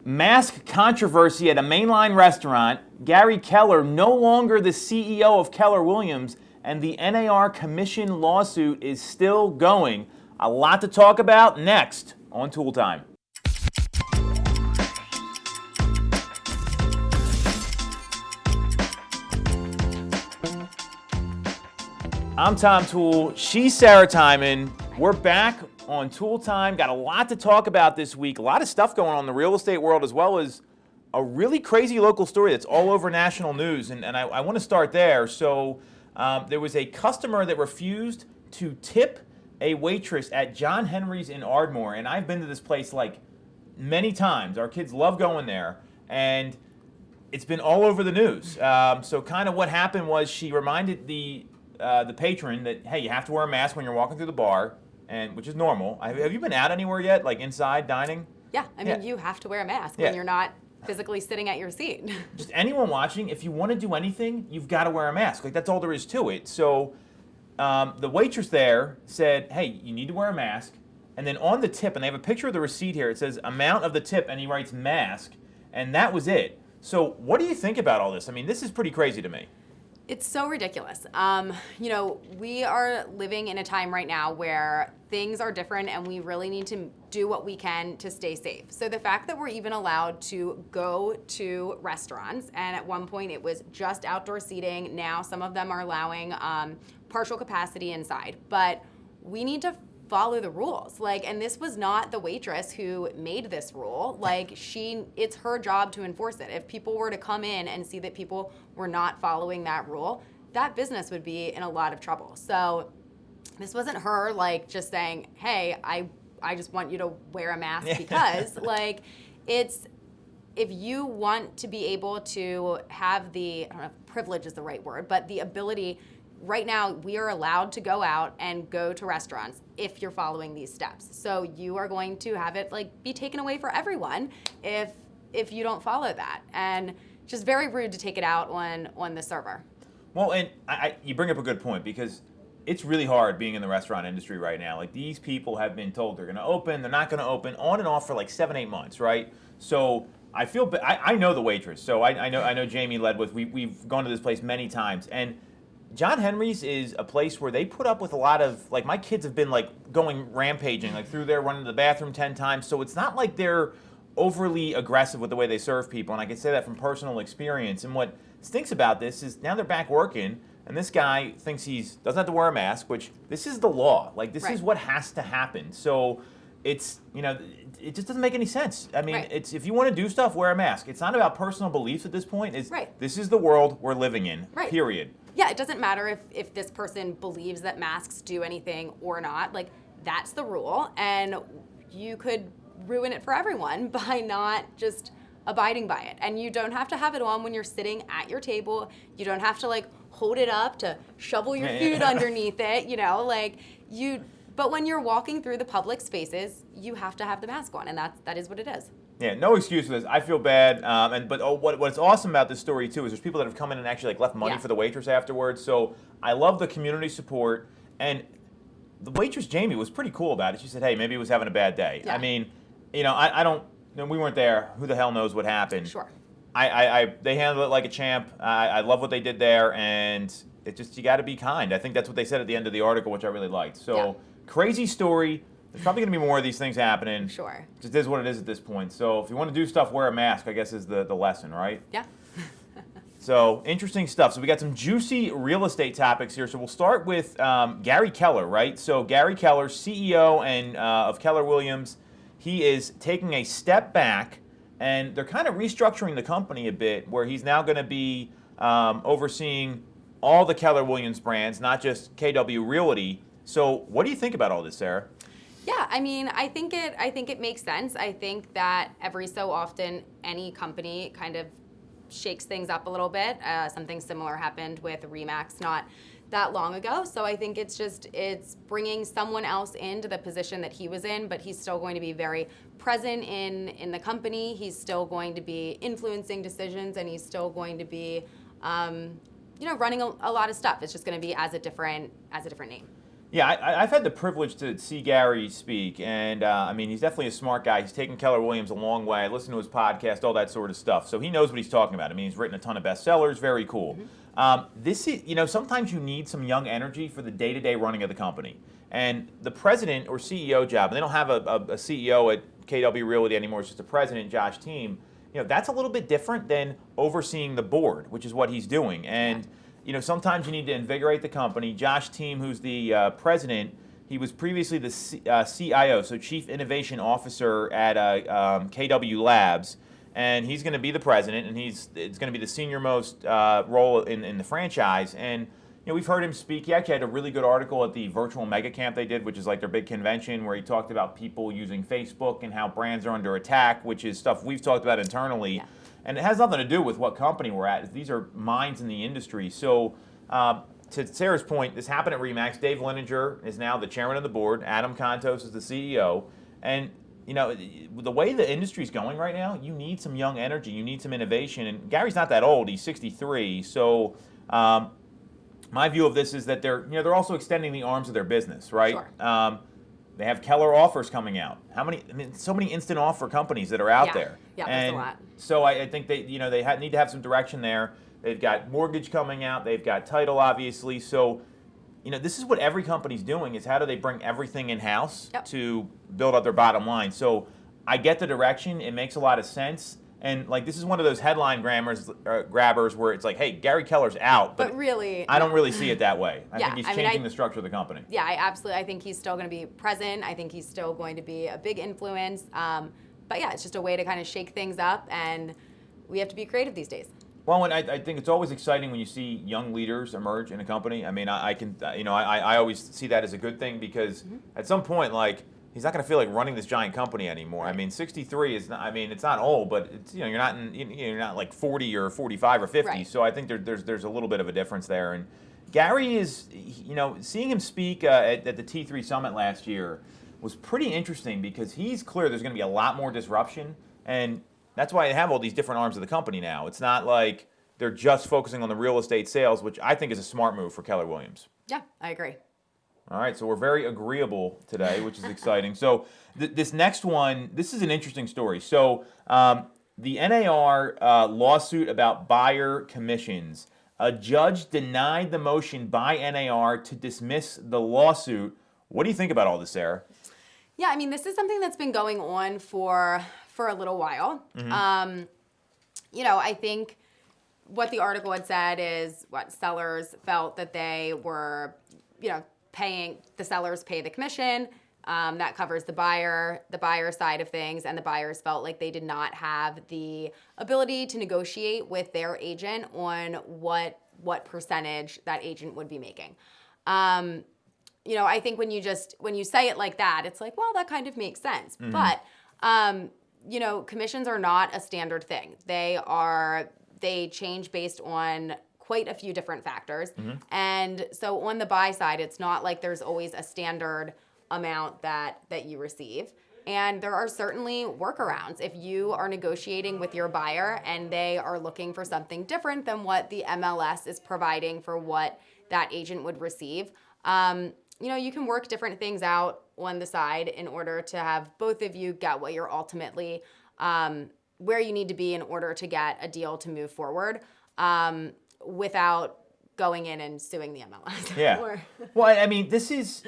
Mask controversy at a mainline restaurant. Gary Keller, no longer the CEO of Keller Williams, and the NAR Commission lawsuit is still going. A lot to talk about next on Toole Time. I'm Tom Toole. She's Sarah Tymon. We're back on Toole Time. Got a lot to talk about this week. A lot of stuff going on in the real estate world, as well as a really crazy local story that's all over national news. And I want to start there. So there was a customer that refused to tip a waitress at John Henry's in Ardmore. And I've been to this place like many times. Our kids love going there. And it's been all over the news. So kind of what happened was she reminded the patron that, hey, you have to wear a mask when you're walking through the bar, and which is normal. Have you been out anywhere yet, like inside dining? Yeah, I mean, you have to wear a mask when you're not physically sitting at your seat. Just anyone watching, if you want to do anything, you've got to wear a mask. Like, that's all there is to it. So the waitress there said, hey, you need to wear a mask. And then on the tip, and they have a picture of the receipt here, it says amount of the tip, and he writes mask, and that was it. So what do you think about all this? I mean, this is pretty crazy to me. It's so ridiculous. We are living in a time right now where things are different and we really need to do what we can to stay safe. So the fact that we're even allowed to go to restaurants, and at one point it was just outdoor seating, now some of them are allowing partial capacity inside, but we need to follow the rules. And this was not the waitress who made this rule. It's her job to enforce it. If people were to come in and see that people were not following that rule, that business would be in a lot of trouble. So this wasn't her just saying, hey, I just want you to wear a mask because it's, if you want to be able to have the, I don't know if privilege is the right word, but the ability. Right now, we are allowed to go out and go to restaurants if you're following these steps. So you are going to have it be taken away for everyone if you don't follow that. And just very rude to take it out on the server. Well, and you bring up a good point, because it's really hard being in the restaurant industry right now. These people have been told they're going to open, they're not going to open, on and off for 7-8 months, right? So I feel I know the waitress, so I know Jamie Ledwith. We've gone to this place many times, and John Henry's is a place where they put up with a lot of, my kids have been going rampaging, through there, running to the bathroom 10 times. So it's not like they're overly aggressive with the way they serve people. And I can say that from personal experience. And what stinks about this is now they're back working, and this guy thinks doesn't have to wear a mask, which this is the law. This is what has to happen. So it's, it just doesn't make any sense. I mean, it's, if you want to do stuff, wear a mask. It's not about personal beliefs at this point. This is the world we're living in, period. Yeah, it doesn't matter if this person believes that masks do anything or not. That's the rule, and you could ruin it for everyone by not just abiding by it. And you don't have to have it on when you're sitting at your table. You don't have to hold it up to shovel your food underneath it. But when you're walking through the public spaces, you have to have the mask on, and that is what it is. Yeah, no excuse for this. I feel bad, what's awesome about this story too is there's people that have come in and actually left money for the waitress afterwards. So I love the community support, and the waitress Jamie was pretty cool about it. She said, "Hey, maybe he was having a bad day." Yeah. I mean, I don't. We weren't there. Who the hell knows what happened? Sure. They handled it like a champ. I love what they did there, and it just, you got to be kind. I think that's what they said at the end of the article, which I really liked. So crazy story. There's probably going to be more of these things happening. Sure. It just is what it is at this point. So if you want to do stuff, wear a mask, I guess, is the lesson, right? Yeah. So interesting stuff. So we got some juicy real estate topics here. So we'll start with Gary Keller, right? So Gary Keller, CEO of Keller Williams, he is taking a step back, and they're kind of restructuring the company a bit, where he's now going to be overseeing all the Keller Williams brands, not just KW Realty. So what do you think about all this, Sarah? Yeah, I mean, I think it makes sense. I think that every so often any company kind of shakes things up a little bit. Something similar happened with Remax not that long ago. So I think it's bringing someone else into the position that he was in, but he's still going to be very present in the company. He's still going to be influencing decisions, and he's still going to be, running a lot of stuff. It's just going to be as a different name. Yeah, I've had the privilege to see Gary speak, and I mean, he's definitely a smart guy. He's taken Keller Williams a long way. I listen to his podcast, all that sort of stuff. So he knows what he's talking about. I mean, he's written a ton of bestsellers. Very cool. This is, sometimes you need some young energy for the day-to-day running of the company. And the president or CEO job, and they don't have a CEO at KW Realty anymore. It's just a president, Josh Team. That's a little bit different than overseeing the board, which is what he's doing. And sometimes you need to invigorate the company. Josh Team, who's the president, he was previously the CIO, so Chief Innovation Officer at KW Labs, and he's going to be the president, and it's going to be the senior most role in the franchise. And we've heard him speak. He actually had a really good article at the virtual mega camp they did, which is like their big convention, where he talked about people using Facebook and how brands are under attack, which is stuff we've talked about internally. Yeah. And it has nothing to do with what company we're at. These are minds in the industry. So to Sarah's point, this happened at RE/MAX. Dave Lininger is now the chairman of the board. Adam Contos is the CEO. And the way the industry's going right now, you need some young energy. You need some innovation. And Gary's not that old. He's 63. So my view of this is that they're also extending the arms of their business, right? Sure. They have Keller offers coming out. So many instant offer companies that are out there. Yeah, and there's a lot. So I think they need to have some direction there. They've got mortgage coming out. They've got title, obviously. So, this is what every company's doing, is how do they bring everything in-house to build up their bottom line. So I get the direction. It makes a lot of sense. And this is one of those headline grabbers where it's like, hey, Gary Keller's out, but really, I don't really see it that way. I think he's changing the structure of the company. Yeah, I think he's still going to be present. I think he's still going to be a big influence. But yeah, it's just a way to kind of shake things up, and we have to be creative these days. Well, and I think it's always exciting when you see young leaders emerge in a company. I mean, I always see that as a good thing, because at some point, he's not going to feel like running this giant company anymore. I mean, 63 is not, it's not old, but it's, you're not like 40 or 45 or 50. Right. So I think there's a little bit of a difference there. And Gary is, seeing him speak at the T3 Summit last year was pretty interesting, because he's clear there's going to be a lot more disruption, and that's why they have all these different arms of the company now. It's not like they're just focusing on the real estate sales, which I think is a smart move for Keller Williams. Yeah, I agree. All right, so we're very agreeable today, which is exciting. So this next one, this is an interesting story. So the NAR lawsuit about buyer commissions. A judge denied the motion by NAR to dismiss the lawsuit. What do you think about all this, Sarah? Yeah, this is something that's been going on for a little while. Mm-hmm. I think what the article had said is what sellers felt that they were, paying, the sellers pay the commission. That covers the buyer side of things, and the buyers felt like they did not have the ability to negotiate with their agent on what percentage that agent would be making. I think when you say it like that, it's like, well, that kind of makes sense. Mm-hmm. But commissions are not a standard thing. They change based on quite a few different factors. Mm-hmm. And so on the buy side, it's not like there's always a standard amount that you receive. And there are certainly workarounds. If you are negotiating with your buyer and they are looking for something different than what the MLS is providing for what that agent would receive, you can work different things out on the side in order to have both of you get what you're ultimately, where you need to be in order to get a deal to move forward, without going in and suing the MLS. Yeah. Well, this is,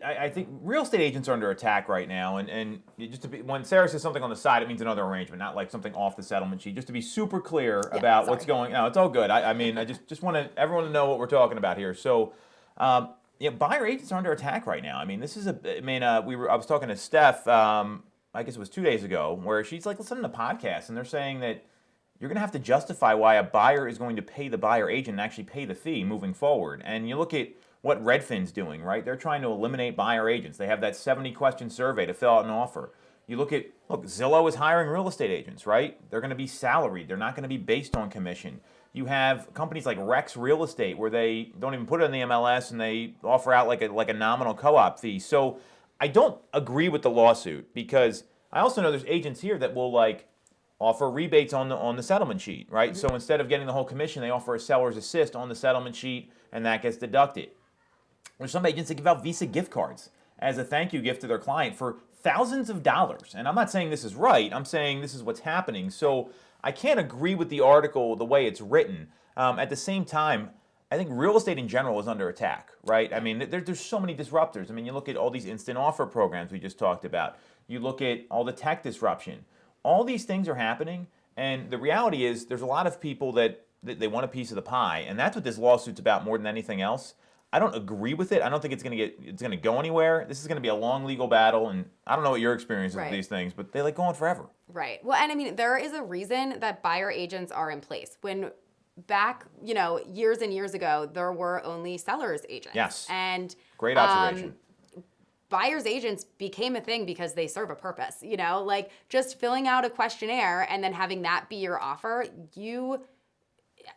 I think real estate agents are under attack right now. And just to be, when Sarah says something on the side, it means another arrangement, not like something off the settlement sheet. Just to be super clear about what's going on. No, it's all good. I just want everyone to know what we're talking about here. So, buyer agents are under attack right now. This is I was talking to Steph, I guess it was 2 days ago, where she's like listening to podcasts, and they're saying that you're going to have to justify why a buyer is going to pay the buyer agent and actually pay the fee moving forward. And you look at what Redfin's doing, right? They're trying to eliminate buyer agents. They have that 70-question survey to fill out an offer. You look, Zillow is hiring real estate agents, right? They're going to be salaried. They're not going to be based on commission. You have companies like Rex Real Estate, where they don't even put it in the MLS, and they offer out like a nominal co-op fee. So I don't agree with the lawsuit, because I also know there's agents here that will offer rebates on the settlement sheet, right? Mm-hmm. So instead of getting the whole commission, they offer a seller's assist on the settlement sheet, and that gets deducted. There's some agents that give out Visa gift cards as a thank you gift to their client for thousands of dollars. And I'm not saying this is right. I'm saying this is what's happening. So I can't agree with the article the way it's written. At the same time, I think real estate in general is under attack, right? I mean, there's so many disruptors. I mean, you look at all these instant offer programs we just talked about. You look at all the tech disruption. All these things are happening, and the reality is there's a lot of people that they want a piece of the pie, and that's what this lawsuit's about more than anything else. I don't agree with it. I don't think it's going to go anywhere. This is going to be a long legal battle, and I don't know what your experience is with these things, but they go on forever. Right. Well, and I mean, there is a reason that buyer agents are in place. When back, years and years ago, there were only sellers agents. Yes. And great observation. Buyers agents became a thing because they serve a purpose. Like just filling out a questionnaire and then having that be your offer.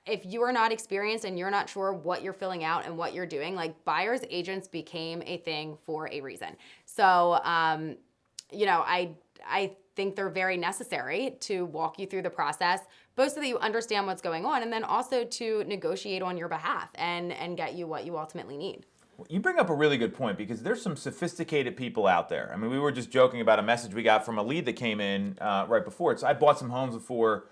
If you are not experienced and you're not sure what you're filling out and what you're doing, like buyers agents became a thing for a reason. So, I think they're very necessary to walk you through the process, both so that you understand what's going on and then also to negotiate on your behalf and get you what you ultimately need. You bring up a really good point because there's some sophisticated people out there. I mean, we were just joking about a message we got from a lead that came in right before it. So I bought some homes before.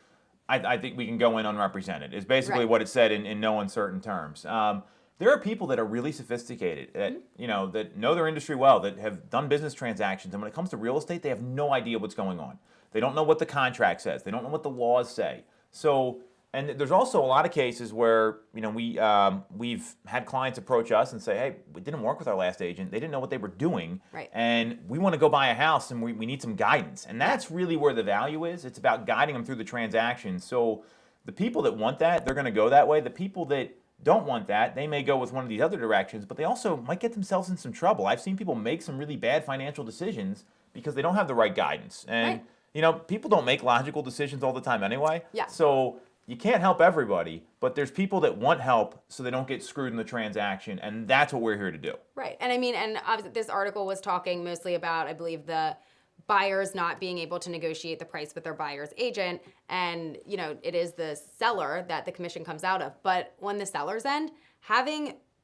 I think we can go in unrepresented is basically what it said in no uncertain terms. There are people that are really sophisticated that that know their industry well, that have done business transactions, and when it comes to real estate, they have no idea what's going on. They don't know what the contract says. They don't know what the laws say. So, and there's also a lot of cases where we've had clients approach us and say, hey, it didn't work with our last agent. They didn't know what they were doing, and we want to go buy a house, and we need some guidance. And that's really where the value is. It's about guiding them through the transaction. So the people that want that, they're going to go that way. The people that don't want that, they may go with one of these other directions, but they also might get themselves in some trouble. I've seen people make some really bad financial decisions because they don't have the right guidance. And, people don't make logical decisions all the time anyway. Yeah. So you can't help everybody, but there's people that want help so they don't get screwed in the transaction, and that's what we're here to do. Right. And I mean, and obviously this article was talking mostly about, I believe, the buyers not being able to negotiate the price with their buyer's agent, and it is the seller that the commission comes out of. But on the seller's end,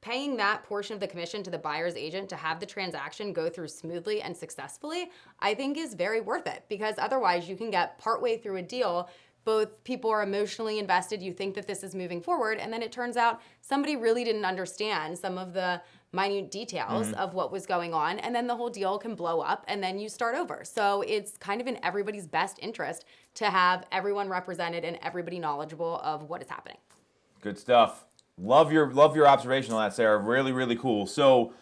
paying that portion of the commission to the buyer's agent to have the transaction go through smoothly and successfully, I think is very worth it, because otherwise you can get partway through a deal, both people are emotionally invested, you think that this is moving forward, and then it turns out somebody really didn't understand some of the minute details of what was going on, and then the whole deal can blow up, and then you start over. So it's kind of in everybody's best interest to have everyone represented and everybody knowledgeable of what is happening. Good stuff. Love your observation on that, Sarah. Really, really cool. So,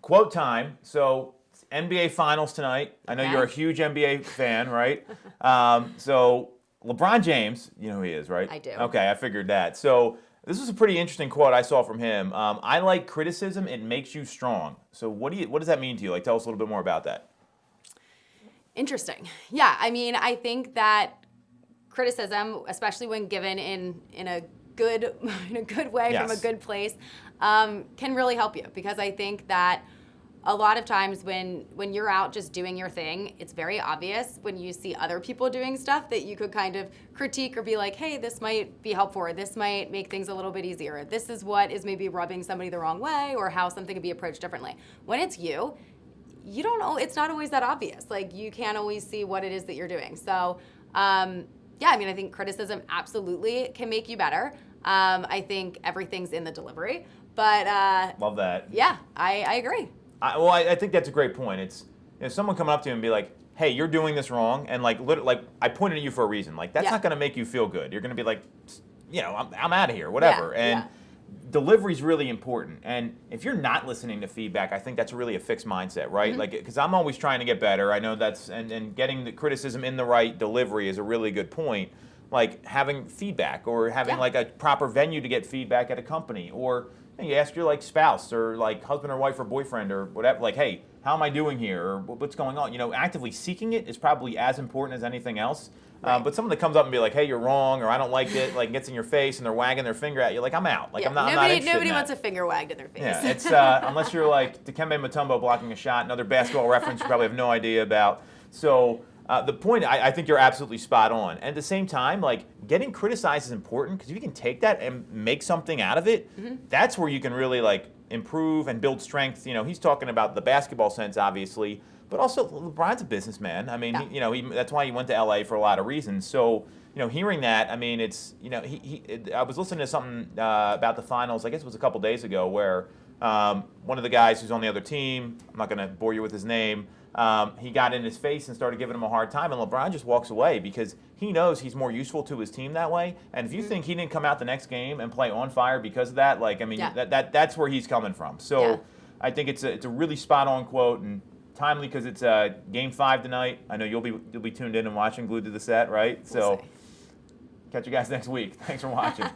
quote time. So, NBA Finals tonight. I know you're a huge NBA fan, right? So, LeBron James, you know who he is, right? I do. Okay, I figured that. So, this was a pretty interesting quote I saw from him. I like criticism. It makes you strong. So, what does that mean to you? Like, tell us a little bit more about that. Interesting. Yeah, I mean, I think that criticism, especially when given in a good way, from a good place, can really help you, because I think that a lot of times when you're out just doing your thing, it's very obvious when you see other people doing stuff that you could kind of critique or be like, hey, this might be helpful, or this might make things a little bit easier. This is what is maybe rubbing somebody the wrong way, or how something could be approached differently. When it's you don't know, it's not always that obvious. Like, you can't always see what it is that you're doing. So, yeah, I mean, I think criticism absolutely can make you better. I think everything's in the delivery, but love that. Yeah, I agree. I think that's a great point. It's someone coming up to you and be like, hey, you're doing this wrong, and like I pointed at you for a reason. Like, that's not going to make you feel good. You're going to be like, I'm out of here, whatever. Delivery's really important. And if you're not listening to feedback, I think that's really a fixed mindset, right? Like, because I'm always trying to get better. I know that's and getting the criticism in the right delivery is a really good point. Like having feedback, or having like a proper venue to get feedback at a company, or you ask your like spouse or like husband or wife or boyfriend or whatever, like, hey, how am I doing here, or what's going on? Actively seeking it is probably as important as anything else. Right. But someone that comes up and be like, hey, you're wrong, or I don't like it, like gets in your face and they're wagging their finger at you, like, I'm out. Like, I'm not interested Nobody in wants that. a finger wagged in their face. Yeah, it's unless you're like Dikembe Mutombo blocking a shot, another basketball reference you probably have no idea about. So the point, I think you're absolutely spot on. And at the same time, like, getting criticized is important, because if you can take that and make something out of it, that's where you can really like improve and build strength. He's talking about the basketball sense, obviously, but also LeBron's a businessman. I mean, that's why he went to LA for a lot of reasons. So, hearing that, I mean, it's, I was listening to something about the finals, I guess it was a couple days ago, where one of the guys who's on the other team, I'm not going to bore you with his name, he got in his face and started giving him a hard time, and LeBron just walks away because he knows he's more useful to his team that way. And if you think he didn't come out the next game and play on fire because of that, that's where he's coming from. So I think it's a really spot on quote, and timely because it's Game 5 tonight. I know you'll be tuned in and watching, glued to the set, right? We'll see. Catch you guys next week. Thanks for watching.